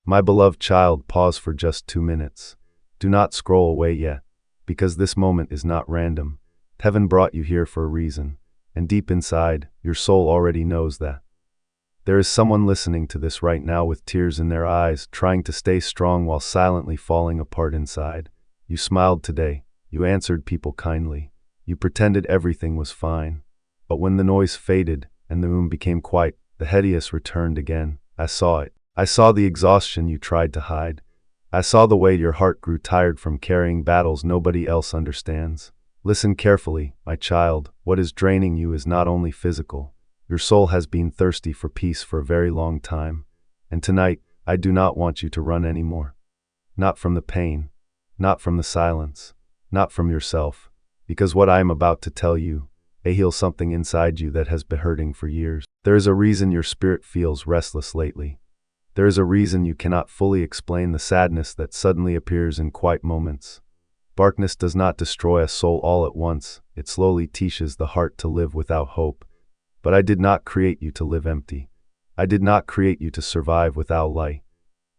My beloved child, pause for just 2 minutes. Do not scroll away yet, because this moment is not random. Heaven brought you here for a reason, and deep inside, your soul already knows that. There is someone listening to this right now with tears in their eyes, trying to stay strong while silently falling apart inside. You smiled today, you answered people kindly, you pretended everything was fine. But when the noise faded and the room became quiet, the heaviness returned again. I saw it. I saw the exhaustion you tried to hide. I saw the way your heart grew tired from carrying battles nobody else understands. Listen carefully, my child. What is draining you is not only physical. Your soul has been thirsty for peace for a very long time. And tonight, I do not want you to run anymore. Not from the pain, not from the silence, not from yourself. Because what I am about to tell you, may heal something inside you that has been hurting for years. There is a reason your spirit feels restless lately. There is a reason you cannot fully explain the sadness that suddenly appears in quiet moments. Darkness does not destroy a soul all at once, it slowly teaches the heart to live without hope. But I did not create you to live empty. I did not create you to survive without light.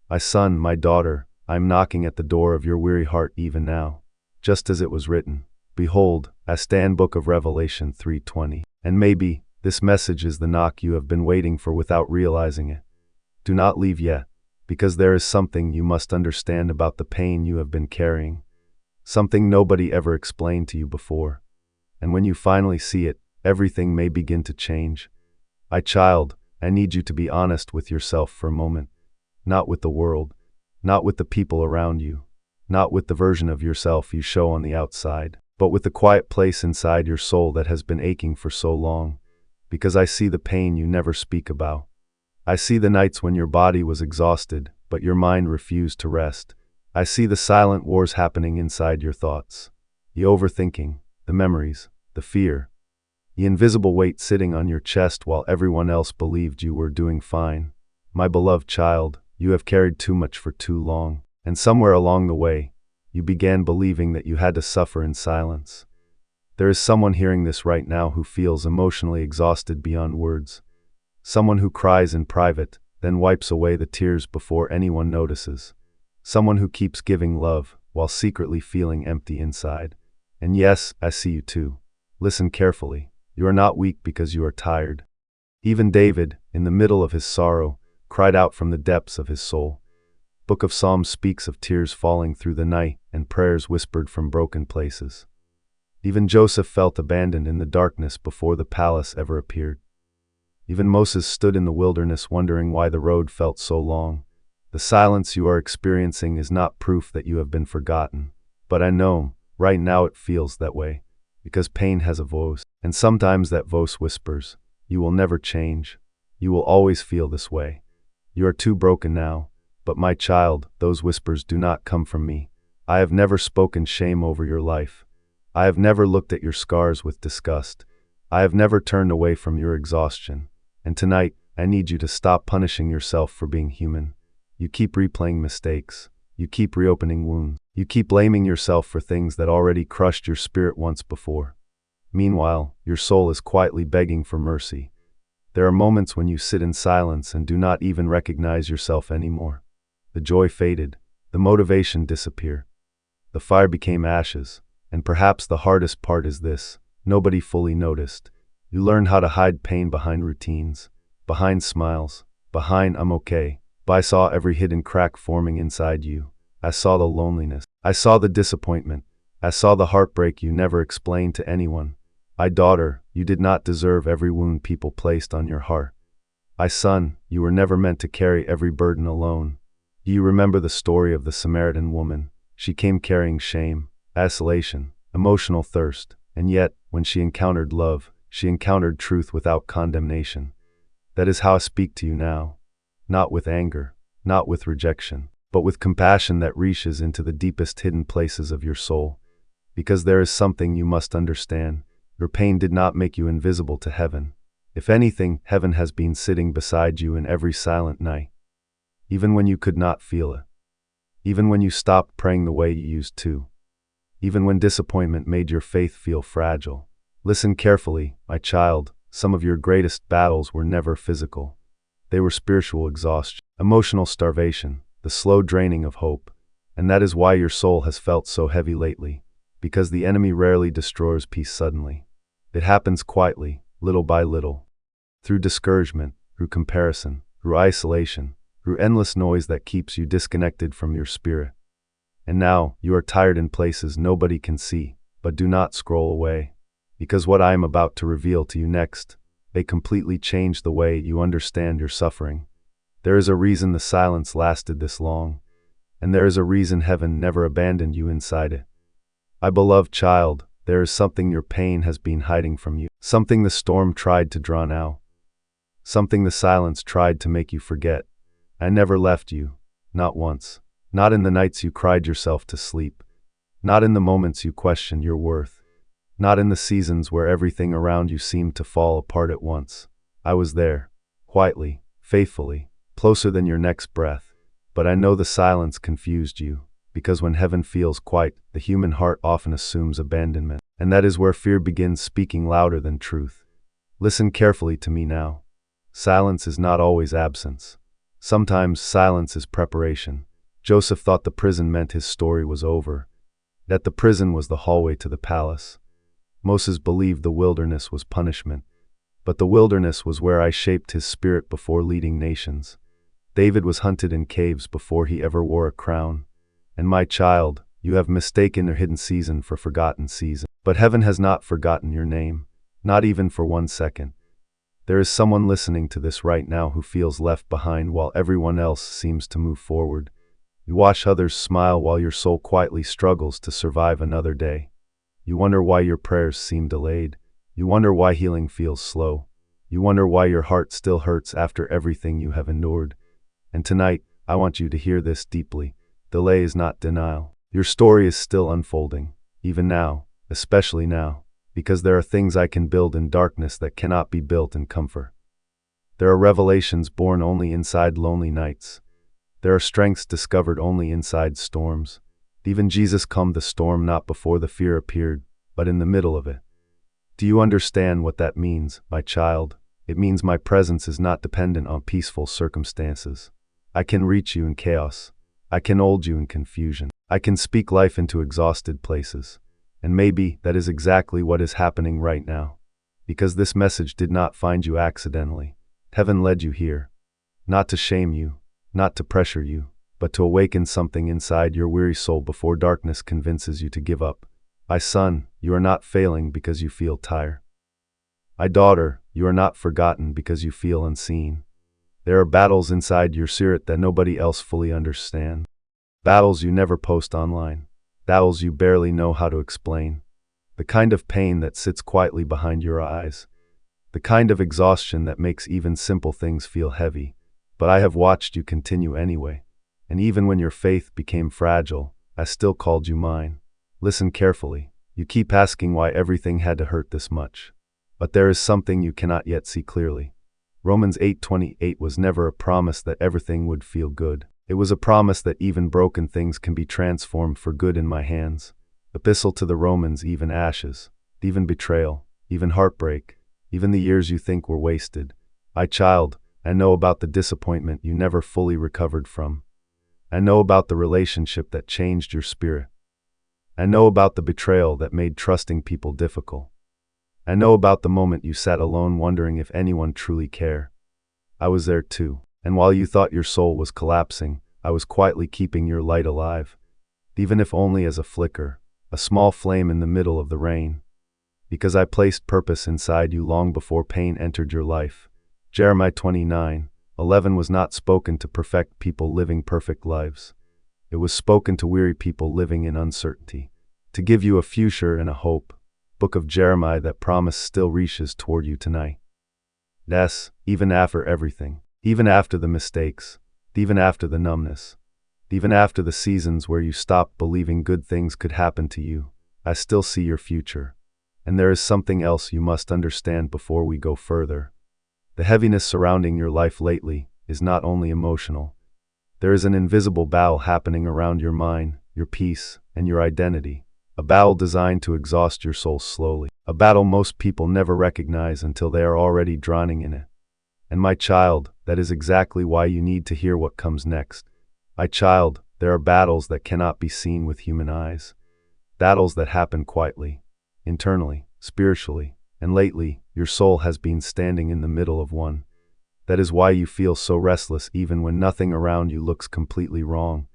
My son, my daughter, I am knocking at the door of your weary heart even now. Just as it was written, behold, I stand. Book of Revelation 3:20. And maybe, this message is the knock you have been waiting for without realizing it. Do not leave yet, because there is something you must understand about the pain you have been carrying. Something nobody ever explained to you before. And when you finally see it, everything may begin to change. My child, I need you to be honest with yourself for a moment. Not with the world, not with the people around you, not with the version of yourself you show on the outside, but with the quiet place inside your soul that has been aching for so long. Because I see the pain you never speak about. I see the nights when your body was exhausted, but your mind refused to rest. I see the silent wars happening inside your thoughts. The overthinking, the memories, the fear. The invisible weight sitting on your chest while everyone else believed you were doing fine. My beloved child, you have carried too much for too long, and somewhere along the way, you began believing that you had to suffer in silence. There is someone hearing this right now who feels emotionally exhausted beyond words. Someone who cries in private, then wipes away the tears before anyone notices. Someone who keeps giving love, while secretly feeling empty inside. And yes, I see you too. Listen carefully. You are not weak because you are tired. Even David, in the middle of his sorrow, cried out from the depths of his soul. Book of Psalms speaks of tears falling through the night and prayers whispered from broken places. Even Joseph felt abandoned in the darkness before the palace ever appeared. Even Moses stood in the wilderness wondering why the road felt so long. The silence you are experiencing is not proof that you have been forgotten. But I know, right now it feels that way. Because pain has a voice, and sometimes that voice whispers, you will never change. You will always feel this way. You are too broken now. But my child, those whispers do not come from me. I have never spoken shame over your life. I have never looked at your scars with disgust. I have never turned away from your exhaustion. And tonight, I need you to stop punishing yourself for being human. You keep replaying mistakes. You keep reopening wounds. You keep blaming yourself for things that already crushed your spirit once before. Meanwhile, your soul is quietly begging for mercy. There are moments when you sit in silence and do not even recognize yourself anymore. The joy faded. The motivation disappeared. The fire became ashes. And perhaps the hardest part is this: nobody fully noticed. You learned how to hide pain behind routines, behind smiles, behind "I'm okay." But I saw every hidden crack forming inside you. I saw the loneliness. I saw the disappointment. I saw the heartbreak you never explained to anyone. My daughter, you did not deserve every wound people placed on your heart. My son, you were never meant to carry every burden alone. Do you remember the story of the Samaritan woman? She came carrying shame, isolation, emotional thirst, and yet, when she encountered love, she encountered truth without condemnation. That is how I speak to you now. Not with anger, not with rejection, but with compassion that reaches into the deepest hidden places of your soul. Because there is something you must understand. Your pain did not make you invisible to heaven. If anything, heaven has been sitting beside you in every silent night. Even when you could not feel it. Even when you stopped praying the way you used to. Even when disappointment made your faith feel fragile. Listen carefully, my child. Some of your greatest battles were never physical. They were spiritual exhaustion, emotional starvation, the slow draining of hope. And that is why your soul has felt so heavy lately, because the enemy rarely destroys peace suddenly. It happens quietly, little by little, through discouragement, through comparison, through isolation, through endless noise that keeps you disconnected from your spirit. And now, you are tired in places nobody can see, but do not scroll away, because what I am about to reveal to you next may completely change the way you understand your suffering. There is a reason the silence lasted this long, and there is a reason heaven never abandoned you inside it. My beloved child, there is something your pain has been hiding from you, something the storm tried to drown out, something the silence tried to make you forget. I never left you, not once, not in the nights you cried yourself to sleep, not in the moments you questioned your worth, not in the seasons where everything around you seemed to fall apart at once. I was there, quietly, faithfully, closer than your next breath. But I know the silence confused you, because when heaven feels quiet, the human heart often assumes abandonment, and that is where fear begins speaking louder than truth. Listen carefully to me now. Silence is not always absence. Sometimes silence is preparation. Joseph thought the prison meant his story was over, that the prison was the hallway to the palace. Moses believed the wilderness was punishment, but the wilderness was where I shaped his spirit before leading nations. David was hunted in caves before he ever wore a crown. And my child, you have mistaken a hidden season for forgotten season. But heaven has not forgotten your name, not even for 1 second. There is someone listening to this right now who feels left behind while everyone else seems to move forward. You watch others smile while your soul quietly struggles to survive another day. You wonder why your prayers seem delayed. You wonder why healing feels slow. You wonder why your heart still hurts after everything you have endured. And tonight, I want you to hear this deeply. Delay is not denial. Your story is still unfolding, even now, especially now, because there are things I can build in darkness that cannot be built in comfort. There are revelations born only inside lonely nights. There are strengths discovered only inside storms. Even Jesus calmed the storm not before the fear appeared, but in the middle of it. Do you understand what that means, my child? It means my presence is not dependent on peaceful circumstances. I can reach you in chaos. I can hold you in confusion. I can speak life into exhausted places. And maybe that is exactly what is happening right now. Because this message did not find you accidentally. Heaven led you here. Not to shame you, not to pressure you, but to awaken something inside your weary soul before darkness convinces you to give up. My son, you are not failing because you feel tired. My daughter, you are not forgotten because you feel unseen. There are battles inside your spirit that nobody else fully understands. Battles you never post online. Battles you barely know how to explain. The kind of pain that sits quietly behind your eyes. The kind of exhaustion that makes even simple things feel heavy. But I have watched you continue anyway. And even when your faith became fragile, I still called you mine. Listen carefully. You keep asking why everything had to hurt this much. But there is something you cannot yet see clearly. Romans 8:28 was never a promise that everything would feel good. It was a promise that even broken things can be transformed for good in my hands. Epistle to the Romans, even ashes, even betrayal, even heartbreak, even the years you think were wasted. My child, I know about the disappointment you never fully recovered from. I know about the relationship that changed your spirit. I know about the betrayal that made trusting people difficult. I know about the moment you sat alone wondering if anyone truly cared. I was there too, and while you thought your soul was collapsing, I was quietly keeping your light alive, even if only as a flicker, a small flame in the middle of the rain. Because I placed purpose inside you long before pain entered your life. Jeremiah 29:11 was not spoken to perfect people living perfect lives. It was spoken to weary people living in uncertainty, to give you a future and a hope. Book of Jeremiah, that promise still reaches toward you tonight. Yes, even after everything, even after the mistakes, even after the numbness, even after the seasons where you stopped believing good things could happen to you, I still see your future. And there is something else you must understand before we go further. The heaviness surrounding your life lately is not only emotional. There is an invisible battle happening around your mind, your peace, and your identity. A battle designed to exhaust your soul slowly. A battle most people never recognize until they are already drowning in it. And my child, that is exactly why you need to hear what comes next. My child, there are battles that cannot be seen with human eyes. Battles that happen quietly, internally, spiritually, and lately, your soul has been standing in the middle of one. That is why you feel so restless even when nothing around you looks completely wrong.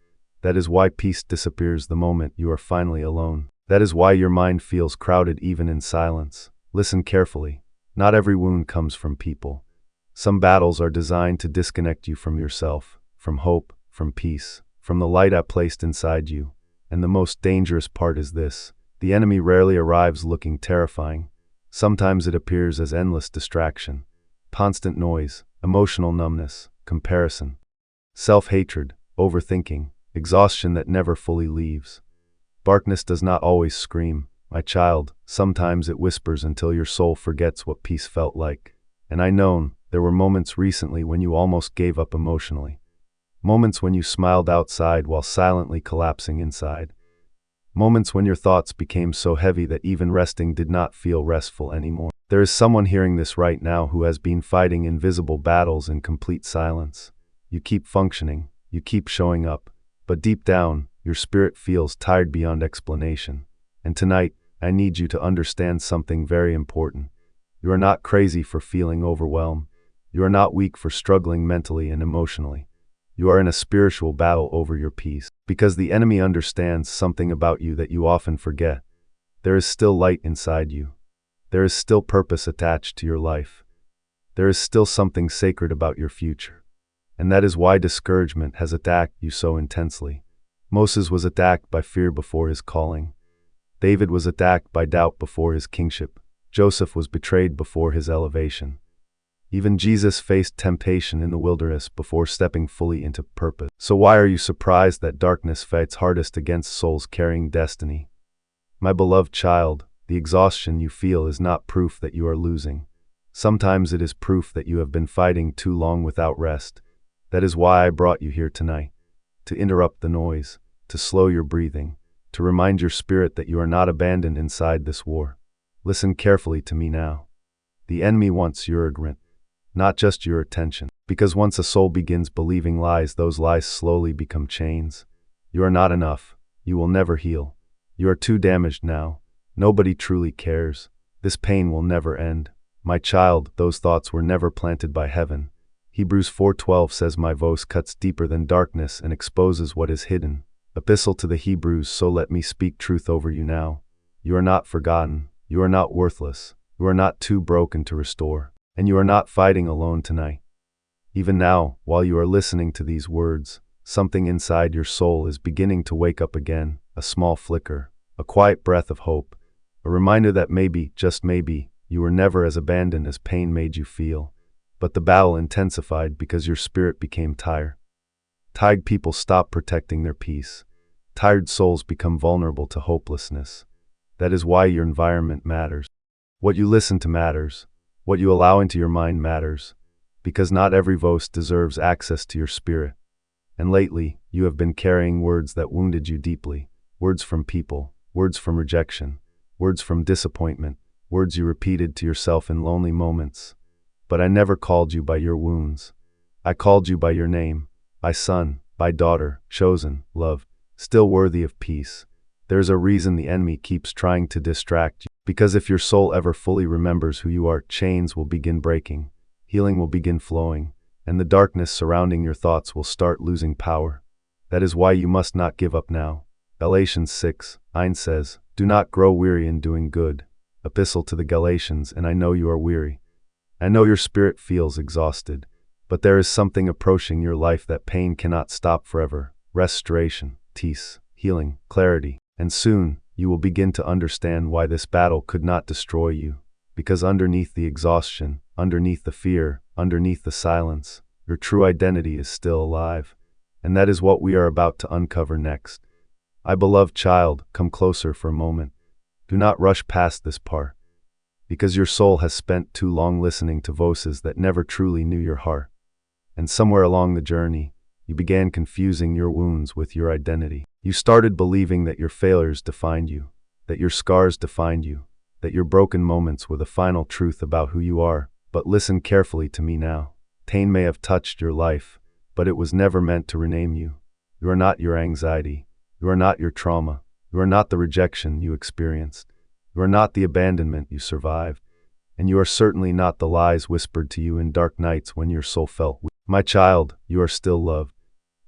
That is why peace disappears the moment you are finally alone. That is why your mind feels crowded even in silence. Listen carefully. Not every wound comes from people. Some battles are designed to disconnect you from yourself, from hope, from peace, from the light I placed inside you. And the most dangerous part is this: the enemy rarely arrives looking terrifying. Sometimes it appears as endless distraction, constant noise, emotional numbness, comparison, self-hatred, overthinking, exhaustion that never fully leaves. Darkness does not always scream, my child. Sometimes it whispers until your soul forgets what peace felt like. And I know there were moments recently when you almost gave up emotionally. Moments when you smiled outside while silently collapsing inside. Moments when your thoughts became so heavy that even resting did not feel restful anymore. There is someone hearing this right now who has been fighting invisible battles in complete silence. You keep functioning, you keep showing up, but deep down, your spirit feels tired beyond explanation. And tonight, I need you to understand something very important. You are not crazy for feeling overwhelmed. You are not weak for struggling mentally and emotionally. You are in a spiritual battle over your peace, because the enemy understands something about you that you often forget. There is still light inside you. There is still purpose attached to your life. There is still something sacred about your future. And that is why discouragement has attacked you so intensely. Moses was attacked by fear before his calling. David was attacked by doubt before his kingship. Joseph was betrayed before his elevation. Even Jesus faced temptation in the wilderness before stepping fully into purpose. So why are you surprised that darkness fights hardest against souls carrying destiny? My beloved child, the exhaustion you feel is not proof that you are losing. Sometimes it is proof that you have been fighting too long without rest. That is why I brought you here tonight. To interrupt the noise, to slow your breathing, to remind your spirit that you are not abandoned inside this war. Listen carefully to me now. The enemy wants your agreement, not just your attention. Because once a soul begins believing lies, those lies slowly become chains. You are not enough. You will never heal. You are too damaged now. Nobody truly cares. This pain will never end. My child, those thoughts were never planted by heaven. Hebrews 4:12 says, my voice cuts deeper than darkness and exposes what is hidden. Epistle to the Hebrews. So let me speak truth over you now. You are not forgotten. You are not worthless. You are not too broken to restore. And you are not fighting alone tonight. Even now, while you are listening to these words, something inside your soul is beginning to wake up again, a small flicker, a quiet breath of hope, a reminder that maybe, just maybe, you were never as abandoned as pain made you feel. But the battle intensified because your spirit became tired. Tired people stop protecting their peace. Tired souls become vulnerable to hopelessness. That is why your environment matters. What you listen to matters. What you allow into your mind matters. Because not every voice deserves access to your spirit. And lately, you have been carrying words that wounded you deeply. Words from people, words from rejection, words from disappointment, words you repeated to yourself in lonely moments. But I never called you by your wounds. I called you by your name, by son, by daughter, chosen, loved, still worthy of peace. There's a reason the enemy keeps trying to distract you. Because if your soul ever fully remembers who you are, chains will begin breaking, healing will begin flowing, and the darkness surrounding your thoughts will start losing power. That is why you must not give up now. Galatians 6:9 says, do not grow weary in doing good. Epistle to the Galatians. And I know you are weary. I know your spirit feels exhausted, but there is something approaching your life that pain cannot stop forever. Restoration, peace, healing, clarity. And soon, you will begin to understand why this battle could not destroy you. Because underneath the exhaustion, underneath the fear, underneath the silence, your true identity is still alive. And that is what we are about to uncover next. My beloved child, come closer for a moment. Do not rush past this part. Because your soul has spent too long listening to voices that never truly knew your heart. And somewhere along the journey, you began confusing your wounds with your identity. You started believing that your failures defined you, that your scars defined you, that your broken moments were the final truth about who you are. But listen carefully to me now. Pain may have touched your life, but it was never meant to rename you. You are not your anxiety. You are not your trauma. You are not the rejection you experienced. You are not the abandonment you survived. And you are certainly not the lies whispered to you in dark nights when your soul felt weak. My child, you are still loved.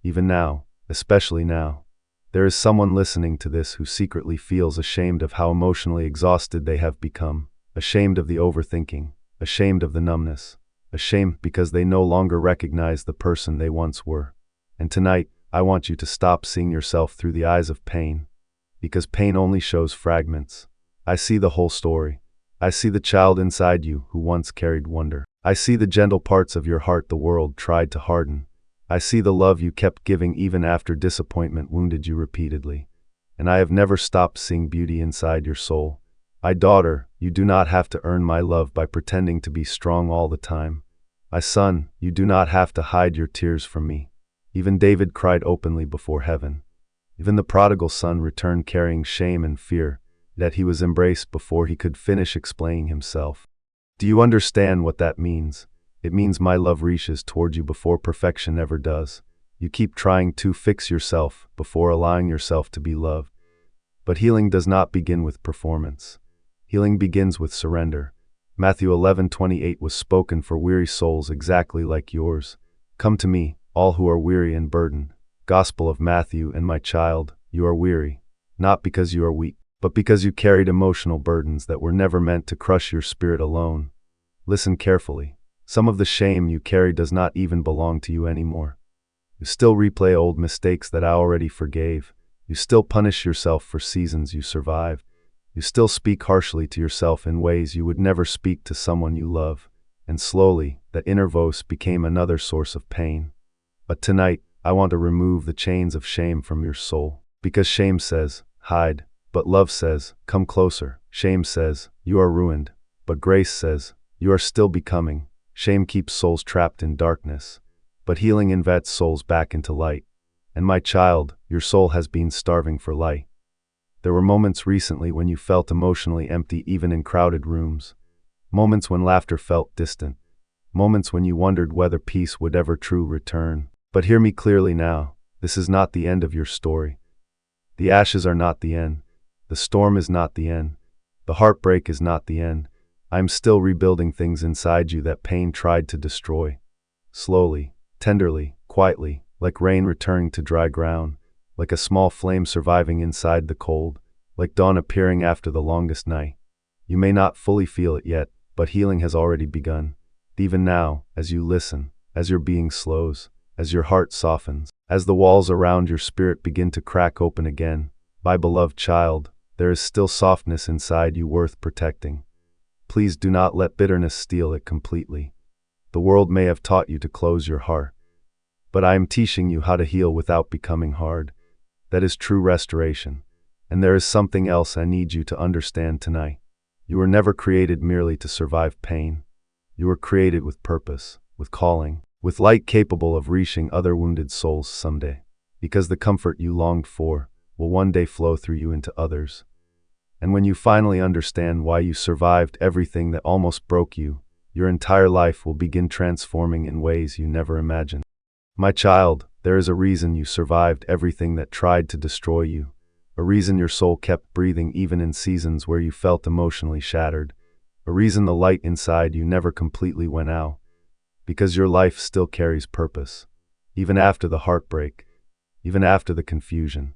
Even now, especially now. There is someone listening to this who secretly feels ashamed of how emotionally exhausted they have become, ashamed of the overthinking, ashamed of the numbness, ashamed because they no longer recognize the person they once were. And tonight, I want you to stop seeing yourself through the eyes of pain, because pain only shows fragments. I see the whole story. I see the child inside you who once carried wonder. I see the gentle parts of your heart the world tried to harden. I see the love you kept giving even after disappointment wounded you repeatedly. And I have never stopped seeing beauty inside your soul. My daughter, you do not have to earn my love by pretending to be strong all the time. My son, you do not have to hide your tears from me. Even David cried openly before heaven. Even the prodigal son returned carrying shame and fear, that he was embraced before he could finish explaining himself. Do you understand what that means? It means my love reaches toward you before perfection ever does. You keep trying to fix yourself before allowing yourself to be loved. But healing does not begin with performance. Healing begins with surrender. Matthew 11:28 was spoken for weary souls exactly like yours. Come to me, all who are weary and burdened. Gospel of Matthew. And my child, you are weary, not because you are weak, but because you carried emotional burdens that were never meant to crush your spirit alone. Listen carefully. Some of the shame you carry does not even belong to you anymore. You still replay old mistakes that I already forgave. You still punish yourself for seasons you survived. You still speak harshly to yourself in ways you would never speak to someone you love. And slowly, that inner voice became another source of pain. But tonight, I want to remove the chains of shame from your soul. Because shame says, hide. But love says, come closer. Shame says, you are ruined. But grace says, you are still becoming. Shame keeps souls trapped in darkness. But healing invites souls back into light. And my child, your soul has been starving for light. There were moments recently when you felt emotionally empty even in crowded rooms. Moments when laughter felt distant. Moments when you wondered whether peace would ever truly return. But hear me clearly now. This is not the end of your story. The ashes are not the end. The storm is not the end. The heartbreak is not the end. I am still rebuilding things inside you that pain tried to destroy. Slowly, tenderly, quietly, like rain returning to dry ground, like a small flame surviving inside the cold, like dawn appearing after the longest night. You may not fully feel it yet, but healing has already begun. Even now, as you listen, as your being slows, as your heart softens, as the walls around your spirit begin to crack open again, my beloved child, there is still softness inside you worth protecting. Please do not let bitterness steal it completely. The world may have taught you to close your heart, but I am teaching you how to heal without becoming hard. That is true restoration. And there is something else I need you to understand tonight. You were never created merely to survive pain. You were created with purpose, with calling, with light capable of reaching other wounded souls someday. Because the comfort you longed for will one day flow through you into others. And when you finally understand why you survived everything that almost broke you, your entire life will begin transforming in ways you never imagined. My child, there is a reason you survived everything that tried to destroy you. A reason your soul kept breathing even in seasons where you felt emotionally shattered. A reason the light inside you never completely went out. Because your life still carries purpose. Even after the heartbreak. Even after the confusion.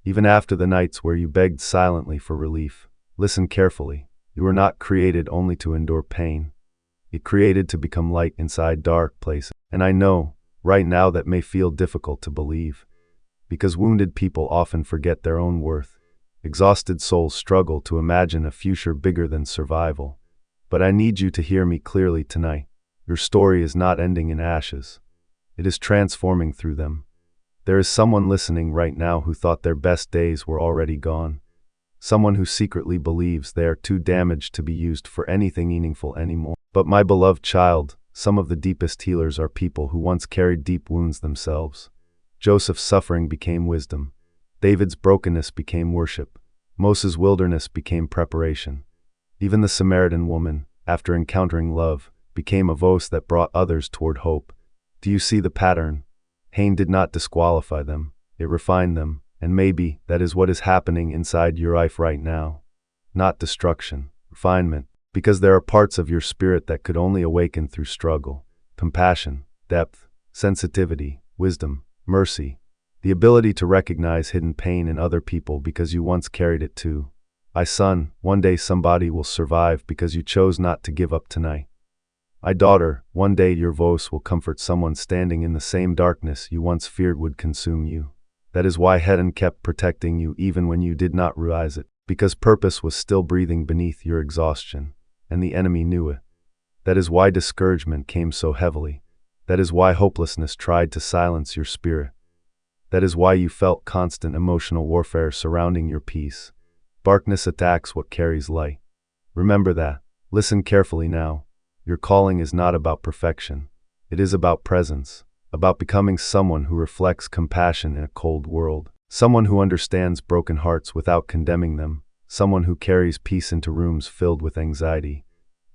Even after the nights where you begged silently for relief. Listen carefully. You were not created only to endure pain. You're created to become light inside dark places. And I know, right now, that may feel difficult to believe. Because wounded people often forget their own worth. Exhausted souls struggle to imagine a future bigger than survival. But I need you to hear me clearly tonight. Your story is not ending in ashes. It is transforming through them. There is someone listening right now who thought their best days were already gone. Someone who secretly believes they are too damaged to be used for anything meaningful anymore. But my beloved child, some of the deepest healers are people who once carried deep wounds themselves. Joseph's suffering became wisdom. David's brokenness became worship. Moses' wilderness became preparation. Even the Samaritan woman, after encountering love, became a voice that brought others toward hope. Do you see the pattern? Pain did not disqualify them. It refined them, and maybe that is what is happening inside your life right now. Not destruction, refinement, because there are parts of your spirit that could only awaken through struggle. Compassion, depth, sensitivity, wisdom, mercy, the ability to recognize hidden pain in other people because you once carried it too. My son, one day somebody will survive because you chose not to give up tonight. My daughter, one day your voice will comfort someone standing in the same darkness you once feared would consume you. That is why heaven kept protecting you even when you did not realize it, because purpose was still breathing beneath your exhaustion, and the enemy knew it. That is why discouragement came so heavily. That is why hopelessness tried to silence your spirit. That is why you felt constant emotional warfare surrounding your peace. Darkness attacks what carries light. Remember that. Listen carefully now. Your calling is not about perfection. It is about presence, about becoming someone who reflects compassion in a cold world, someone who understands broken hearts without condemning them, someone who carries peace into rooms filled with anxiety.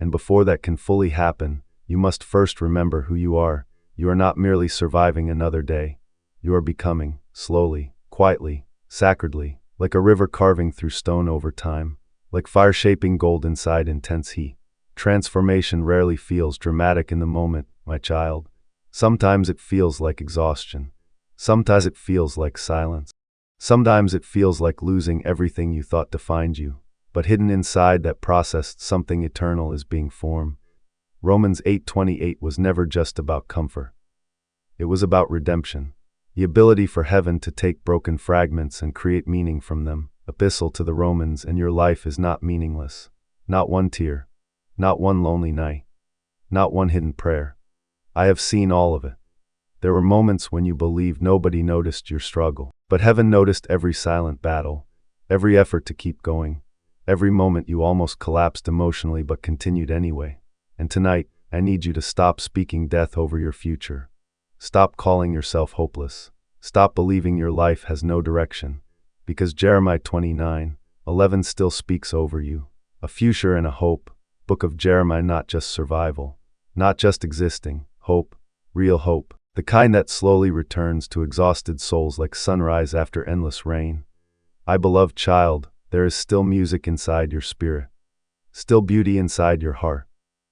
And before that can fully happen, you must first remember who you are. You are not merely surviving another day. You are becoming, slowly, quietly, sacredly, like a river carving through stone over time, like fire shaping gold inside intense heat. Transformation rarely feels dramatic in the moment, my child. Sometimes it feels like exhaustion. Sometimes it feels like silence. Sometimes it feels like losing everything you thought defined you. But hidden inside that process, something eternal is being formed. Romans 8:28 was never just about comfort. It was about redemption. The ability for heaven to take broken fragments and create meaning from them. Epistle to the Romans, and your life is not meaningless. Not one tear. Not one lonely night. Not one hidden prayer. I have seen all of it. There were moments when you believed nobody noticed your struggle, but heaven noticed every silent battle, every effort to keep going, every moment you almost collapsed emotionally but continued anyway. And tonight, I need you to stop speaking death over your future. Stop calling yourself hopeless. Stop believing your life has no direction, because Jeremiah 29:11 still speaks over you. A future and a hope. Book of Jeremiah, not just survival, not just existing, hope, real hope, the kind that slowly returns to exhausted souls like sunrise after endless rain. My beloved child, there is still music inside your spirit, still beauty inside your heart,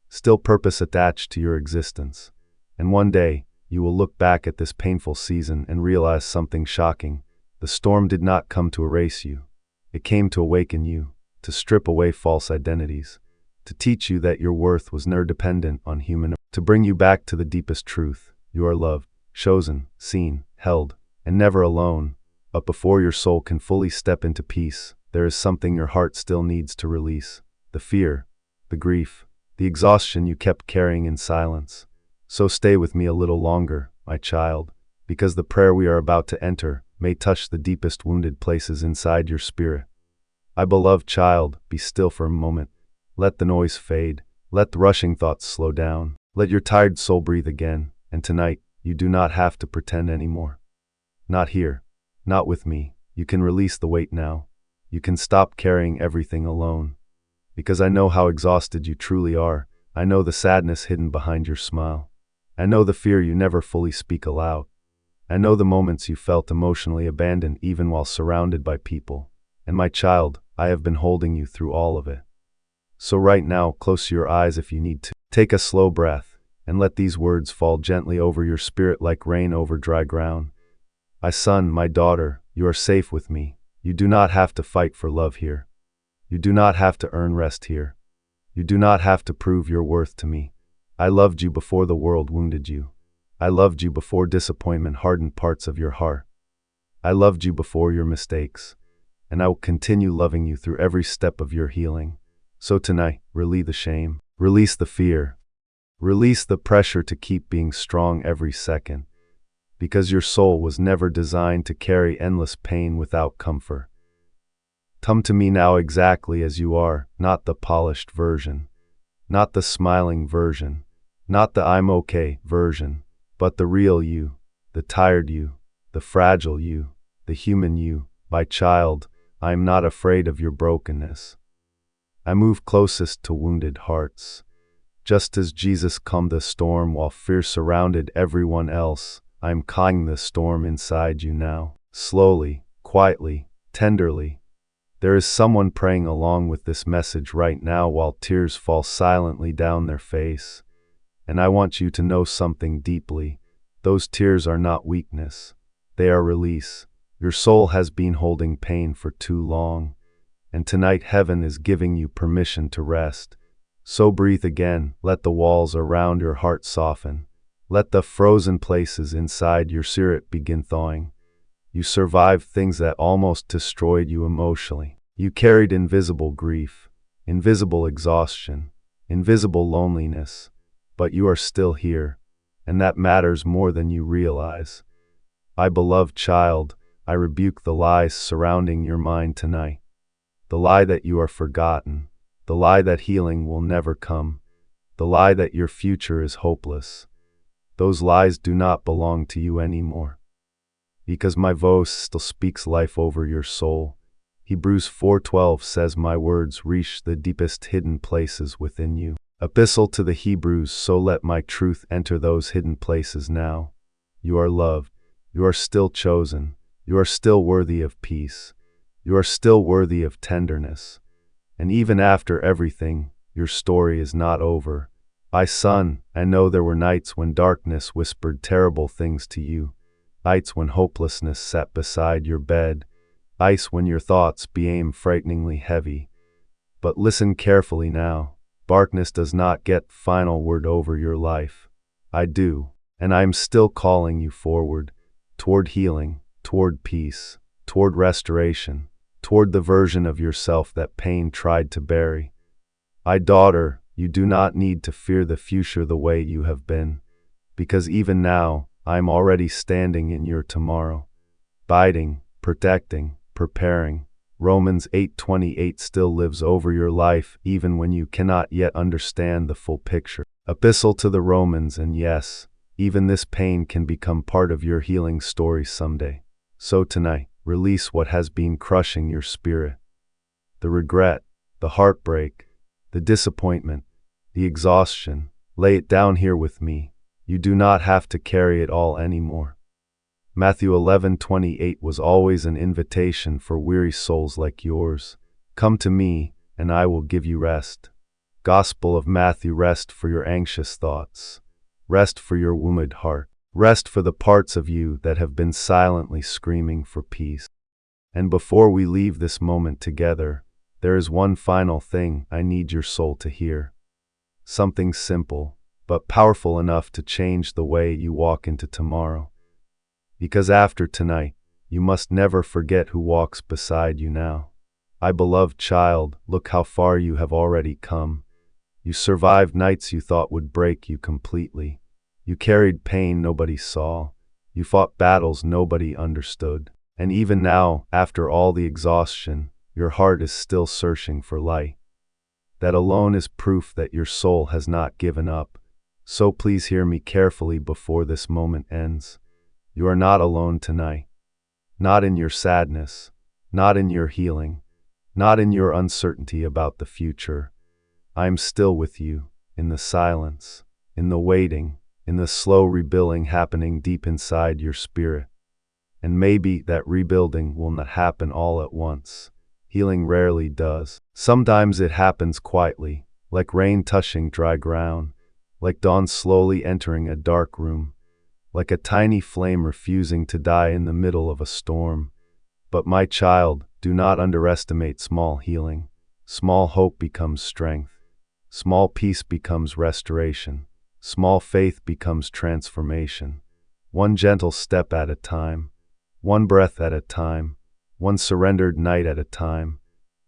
still purpose attached to your existence. And one day, you will look back at this painful season and realize something shocking. The storm did not come to erase you. It came to awaken you, to strip away false identities, to teach you that your worth was never dependent on human, to bring you back to the deepest truth. You are loved, chosen, seen, held, and never alone. But before your soul can fully step into peace, there is something your heart still needs to release. The fear, the grief, the exhaustion you kept carrying in silence. So stay with me a little longer, my child, because the prayer we are about to enter may touch the deepest wounded places inside your spirit. My beloved child, be still for a moment. Let the noise fade. Let the rushing thoughts slow down. Let your tired soul breathe again. And tonight, you do not have to pretend anymore. Not here. Not with me. You can release the weight now. You can stop carrying everything alone. Because I know how exhausted you truly are. I know the sadness hidden behind your smile. I know the fear you never fully speak aloud. I know the moments you felt emotionally abandoned even while surrounded by people. And my child, I have been holding you through all of it. So right now, close your eyes if you need to. Take a slow breath, and let these words fall gently over your spirit like rain over dry ground. My son, my daughter, you are safe with me. You do not have to fight for love here. You do not have to earn rest here. You do not have to prove your worth to me. I loved you before the world wounded you. I loved you before disappointment hardened parts of your heart. I loved you before your mistakes, and I will continue loving you through every step of your healing. So tonight, release the shame, release the fear, release the pressure to keep being strong every second, because your soul was never designed to carry endless pain without comfort. Come to me now exactly as you are, not the polished version, not the smiling version, not the I'm okay version, but the real you, the tired you, the fragile you, the human you. My child, I am not afraid of your brokenness. I move closest to wounded hearts. Just as Jesus calmed the storm while fear surrounded everyone else, I am calming the storm inside you now. slowly, quietly, tenderly. There is someone praying along with this message right now while tears fall silently down their face. And I want you to know something deeply. Those tears are not weakness. They are release. Your soul has been holding pain for too long. And tonight heaven is giving you permission to rest. So breathe again, let the walls around your heart soften. Let the frozen places inside your spirit begin thawing. You survived things that almost destroyed you emotionally. You carried invisible grief, invisible exhaustion, invisible loneliness, but you are still here, and that matters more than you realize. My beloved child, I rebuke the lies surrounding your mind tonight. The lie that you are forgotten, the lie that healing will never come, the lie that your future is hopeless. Those lies do not belong to you anymore. Because my voice still speaks life over your soul. Hebrews 4:12 says my words reach the deepest hidden places within you. Epistle to the Hebrews, so let my truth enter those hidden places now. You are loved. You are still chosen. You are still worthy of peace. You are still worthy of tenderness. And even after everything, your story is not over. My son, I know there were nights when darkness whispered terrible things to you. Nights when hopelessness sat beside your bed. Nights when your thoughts became frighteningly heavy. But listen carefully now. Darkness does not get final word over your life. I do, and I am still calling you forward, toward healing, toward peace, toward restoration, toward the version of yourself that pain tried to bury. My daughter, you do not need to fear the future the way you have been, because even now, I am already standing in your tomorrow, guiding, protecting, preparing. Romans 8:28 still lives over your life even when you cannot yet understand the full picture. Epistle to the Romans, and yes, even this pain can become part of your healing story someday. So tonight, release what has been crushing your spirit. The regret, the heartbreak, the disappointment, the exhaustion. Lay it down here with me. You do not have to carry it all anymore. Matthew 11:28 was always an invitation for weary souls like yours. Come to me, and I will give you rest. Gospel of Matthew, rest for your anxious thoughts. Rest for your wounded heart. Rest for the parts of you that have been silently screaming for peace. And before we leave this moment together, there is one final thing I need your soul to hear. Something simple, but powerful enough to change the way you walk into tomorrow. Because after tonight, you must never forget who walks beside you now. My beloved child, look how far you have already come. You survived nights you thought would break you completely. You carried pain nobody saw. You fought battles nobody understood. And even now, after all the exhaustion, your heart is still searching for light. That alone is proof that your soul has not given up. So please hear me carefully before this moment ends. You are not alone tonight. Not in your sadness, not in your healing, not in your uncertainty about the future. I am still with you, in the silence, in the waiting, in the slow rebuilding happening deep inside your spirit. And maybe that rebuilding will not happen all at once. Healing rarely does. Sometimes it happens quietly, like rain touching dry ground, like dawn slowly entering a dark room, like a tiny flame refusing to die in the middle of a storm. But my child, do not underestimate small healing. Small hope becomes strength. Small peace becomes restoration. Small faith becomes transformation. One gentle step at a time. One breath at a time. One surrendered night at a time.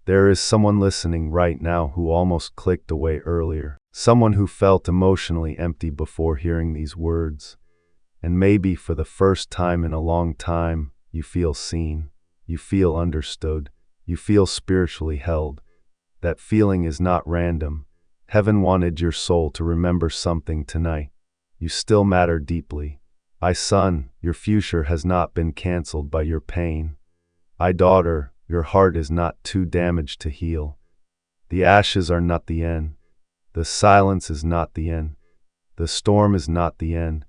There is someone listening right now who almost clicked away earlier. Someone who felt emotionally empty before hearing these words. And maybe for the first time in a long time, you feel seen. You feel understood. You feel spiritually held. That feeling is not random. Heaven wanted your soul to remember something tonight. You still matter deeply. My son, your future has not been canceled by your pain. My daughter, your heart is not too damaged to heal. The ashes are not the end. The silence is not the end. The storm is not the end.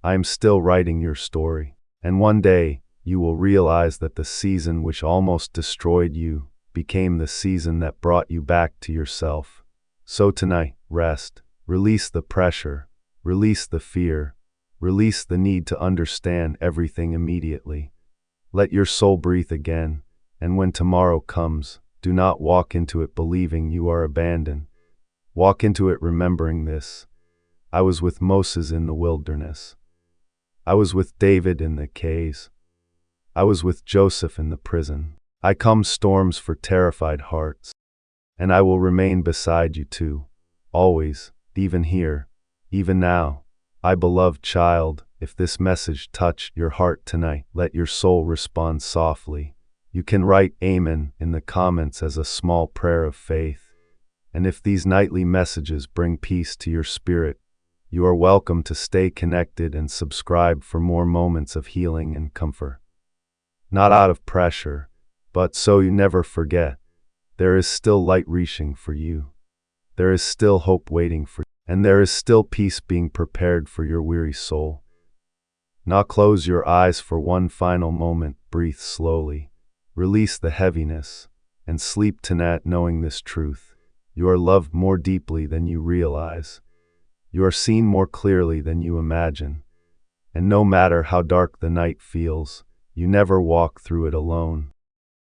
I am still writing your story. And one day, you will realize that the season which almost destroyed you became the season that brought you back to yourself. So tonight, rest, release the pressure, release the fear, release the need to understand everything immediately. Let your soul breathe again, and when tomorrow comes, do not walk into it believing you are abandoned. Walk into it remembering this. I was with Moses in the wilderness. I was with David in the caves. I was with Joseph in the prison. I calm storms for terrified hearts. And I will remain beside you too, always, even here, even now. My beloved child, if this message touched your heart tonight, let your soul respond softly. You can write Amen in the comments as a small prayer of faith. And if these nightly messages bring peace to your spirit, you are welcome to stay connected and subscribe for more moments of healing and comfort. Not out of pressure, but so you never forget, there is still light reaching for you. There is still hope waiting for you. And there is still peace being prepared for your weary soul. Now close your eyes for one final moment, breathe slowly, release the heaviness, and sleep tonight knowing this truth. You are loved more deeply than you realize. You are seen more clearly than you imagine. And no matter how dark the night feels, you never walk through it alone.